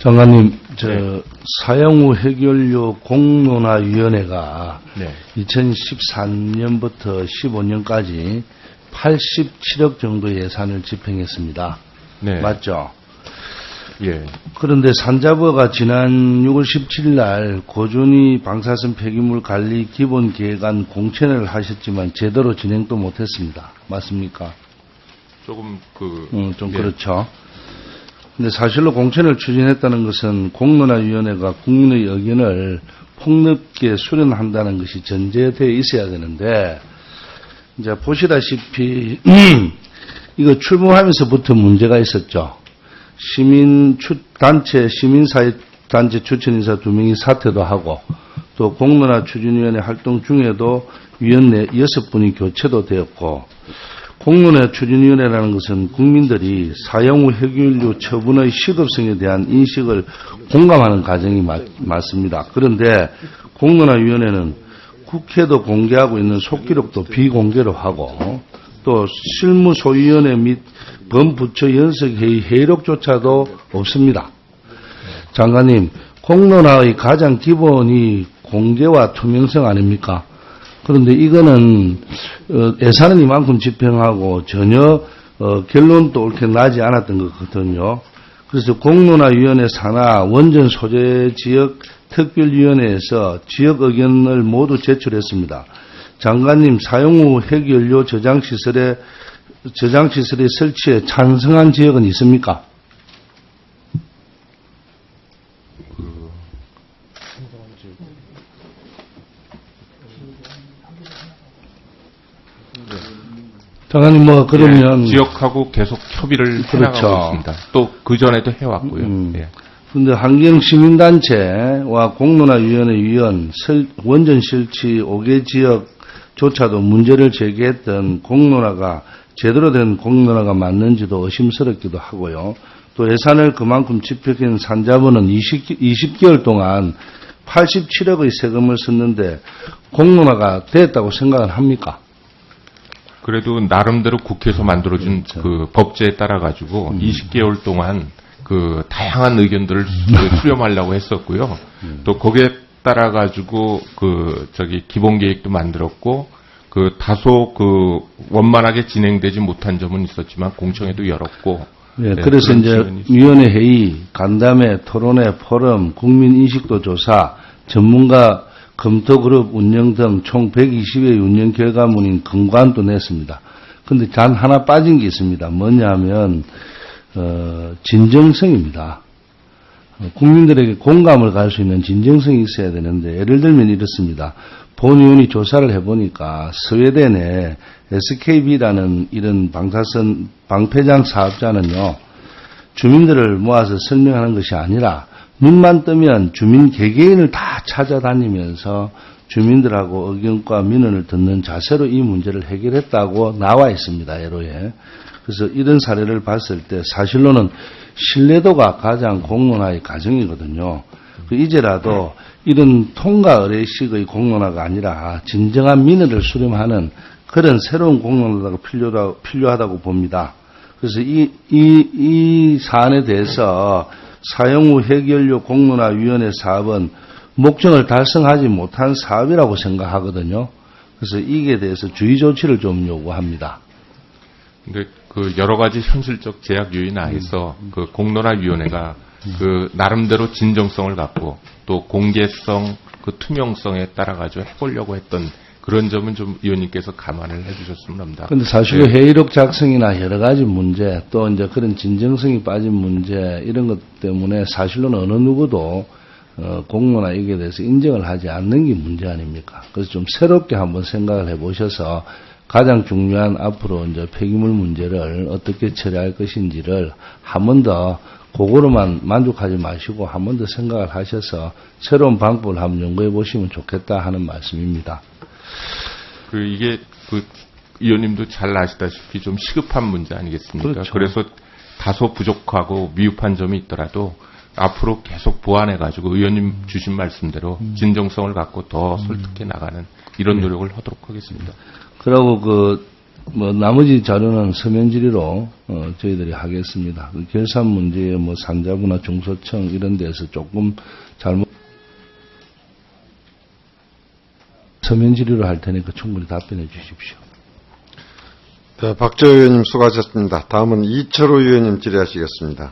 장관님, 사형후 해결료 공론화위원회가 네. 2013년부터 15년까지 87억 정도 예산을 집행했습니다. 네. 맞죠? 예. 그런데 산자부가 지난 6월 17일 날 고준희 방사선 폐기물 관리 기본 계획안 공천을 하셨지만 제대로 진행도 못했습니다. 맞습니까? 조금 좀 예. 그렇죠. 근데 사실로 공천을 추진했다는 것은 공론화위원회가 국민의 의견을 폭넓게 수렴한다는 것이 전제되어 있어야 되는데, 이제 보시다시피 이거 출범하면서부터 문제가 있었죠. 시민사회단체 추천인사 2명이 사퇴도 하고, 또 공론화 추진위원회 활동 중에도 위원 6분이 교체도 되었고, 공론화 추진위원회라는 것은 국민들이 사형후 해결료 처분의 시급성에 대한 인식을 공감하는 과정이 맞습니다. 그런데 공론화위원회는 국회도 공개하고 있는 속기록도 비공개로 하고, 또 실무소위원회 및 범부처 연석회의 회의록조차도 없습니다. 장관님, 공론화의 가장 기본이 공개와 투명성 아닙니까? 그런데 이거는 예산은 이만큼 집행하고 전혀 결론도 옳게 나지 않았던 것 같거든요. 그래서 공론화위원회 산하 원전 소재 지역 특별위원회에서 지역 의견을 모두 제출했습니다. 장관님, 사용후 핵연료 저장시설의 설치에 찬성한 지역은 있습니까? 장관님, 그러면. 지역하고 계속 협의를 그렇죠. 해나가고 있습니다. 또 그전에도 해왔고요. 예. 그런데 환경시민단체와 공론화위원회 위원, 원전 설치 5개 지역조차도 문제를 제기했던 공론화가 제대로 된 공론화가 맞는지도 의심스럽기도 하고요. 또 예산을 그만큼 집행한 산자부는 20개월 동안 87억의 세금을 썼는데 공론화가 됐다고 생각을 합니까? 그래도 나름대로 국회에서 만들어준 그렇죠. 그 법제에 따라 가지고 20개월 동안 그 다양한 의견들을 수렴하려고 했었고요. 또 거기에 따라 가지고 기본 계획도 만들었고, 다소 원만하게 진행되지 못한 점은 있었지만 공청회도 열었고. 네, 그래서 이제 위원회 회의, 간담회, 토론회, 포럼, 국민 인식도 조사, 전문가 검토 그룹 운영 등 총 120의 운영 결과물인 근거안도 냈습니다. 그런데 단 하나 빠진 게 있습니다. 뭐냐면 진정성입니다. 국민들에게 공감을 갈 수 있는 진정성이 있어야 되는데, 예를 들면 이렇습니다. 본 의원이 조사를 해보니까 스웨덴의 SKB라는 이런 방패장 사업자는요, 주민들을 모아서 설명하는 것이 아니라 눈만 뜨면 주민 개개인을 다 찾아다니면서 주민들하고 의견과 민원을 듣는 자세로 이 문제를 해결했다고 나와 있습니다. 예로에. 그래서 이런 사례를 봤을 때 사실로는 신뢰도가 가장 공론화의 과정이거든요. 이제라도 이런 통과 의례식의 공론화가 아니라 진정한 민의를 수렴하는 그런 새로운 공론화가 필요하다고 봅니다. 그래서 이 사안에 대해서 사용후 핵연료 공론화위원회 사업은 목적을 달성하지 못한 사업이라고 생각하거든요. 그래서 이게 대해서 주의 조치를 좀 요구합니다. 근데 여러 가지 현실적 제약 요인 하에서 공론화위원회가 나름대로 진정성을 갖고 또 공개성, 투명성에 따라 가지고 해보려고 했던 그런 점은 좀 의원님께서 감안을 해주셨으면 합니다. 그런데 사실은 네. 회의록 작성이나 여러 가지 문제, 또 이제 그런 진정성이 빠진 문제, 이런 것 때문에 사실로는 어느 누구도 공론화 이게 대해서 인정을 하지 않는 게 문제 아닙니까? 그래서 좀 새롭게 한번 생각을 해보셔서 가장 중요한 앞으로 이제 폐기물 문제를 어떻게 처리할 것인지를 한 번 더 그거로만 만족하지 마시고 한 번 더 생각을 하셔서 새로운 방법을 한번 연구해 보시면 좋겠다 하는 말씀입니다. 이게 의원님도 잘 아시다시피 좀 시급한 문제 아니겠습니까? 그렇죠. 그래서 다소 부족하고 미흡한 점이 있더라도 앞으로 계속 보완해가지고 의원님 주신 말씀대로 진정성을 갖고 더 설득해 나가는 이런 노력을 하도록 하겠습니다. 그리고 나머지 자료는 서면 질의로 저희들이 하겠습니다. 그 결산 문제에 산자부나 중소청 이런 데서 조금 잘못 서면 질의로 할 테니까 충분히 답변해 주십시오. 네, 박재호 의원님 수고하셨습니다. 다음은 이철호 의원님 질의하시겠습니다.